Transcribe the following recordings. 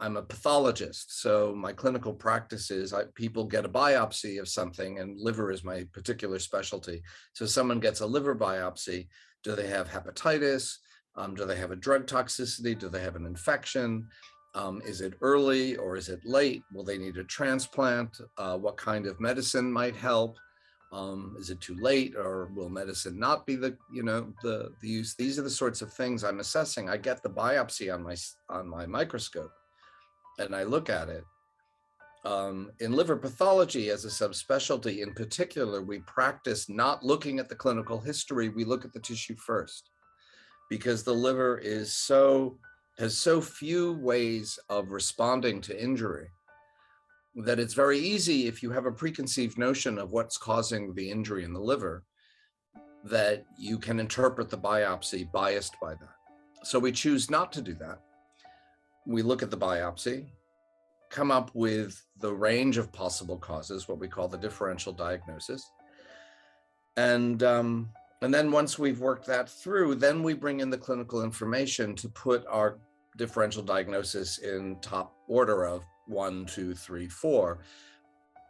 I'm a pathologist, so my clinical practice is people get a biopsy of something, and liver is my particular specialty. So someone gets a liver biopsy. Do they have hepatitis? Do they have a drug toxicity? Do they have an infection? Is it early or is it late? Will they need a transplant? What kind of medicine might help? Is it too late, or will medicine not be the use? These are the sorts of things I'm assessing. I get the biopsy on my microscope, and I look at it. In liver pathology, as a subspecialty in particular, we practice not looking at the clinical history. We look at the tissue first, because the liver has so few ways of responding to injury that it's very easy, if you have a preconceived notion of what's causing the injury in the liver, that you can interpret the biopsy biased by that. So we choose not to do that. We look at the biopsy, come up with the range of possible causes, what we call the differential diagnosis. And then once we've worked that through, then we bring in the clinical information to put our differential diagnosis in top order of 1, 2, 3, 4,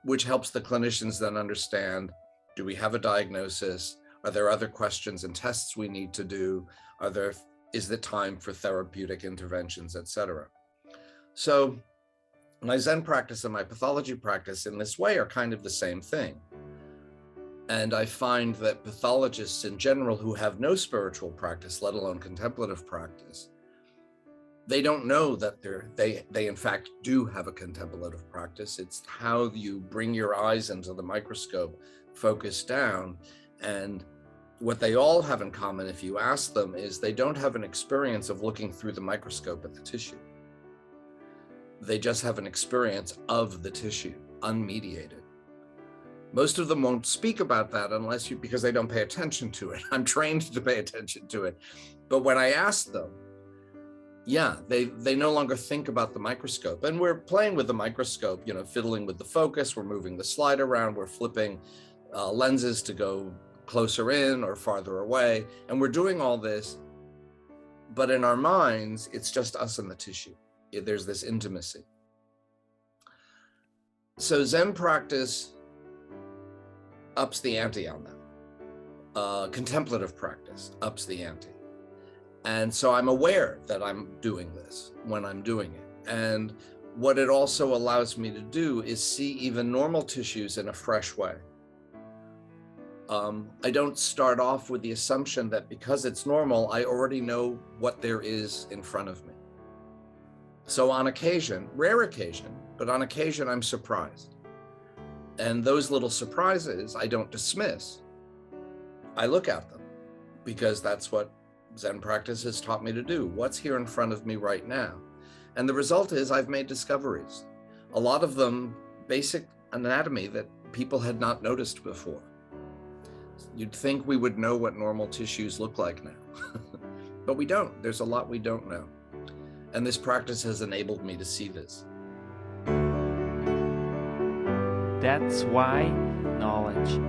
which helps the clinicians then understand, do we have a diagnosis? Are there other questions and tests we need to do? Is the time for therapeutic interventions, et cetera? So my Zen practice and my pathology practice in this way are kind of the same thing. And I find that pathologists in general who have no spiritual practice, let alone contemplative practice, they don't know that they in fact do have a contemplative practice. It's how you bring your eyes into the microscope, focus down. And what they all have in common, if you ask them, is they don't have an experience of looking through the microscope at the tissue. They just have an experience of the tissue, unmediated. Most of them won't speak about that because they don't pay attention to it. I'm trained to pay attention to it. But when I ask them, yeah, they no longer think about the microscope. And we're playing with the microscope, fiddling with the focus. We're moving the slide around. We're flipping lenses to go closer in or farther away. And we're doing all this. But in our minds, it's just us and the tissue. There's this intimacy. So Zen practice ups the ante on that. Contemplative practice ups the ante. And so I'm aware that I'm doing this when I'm doing it. And what it also allows me to do is see even normal tissues in a fresh way. I don't start off with the assumption that because it's normal, I already know what there is in front of me. So on occasion, rare occasion, but on occasion, I'm surprised. And those little surprises, I don't dismiss. I look at them, because that's what Zen practice has taught me to do. What's here in front of me right now? And the result is I've made discoveries. A lot of them basic anatomy that people had not noticed before. You'd think we would know what normal tissues look like now, but we don't. There's a lot we don't know. And this practice has enabled me to see this. That's why knowledge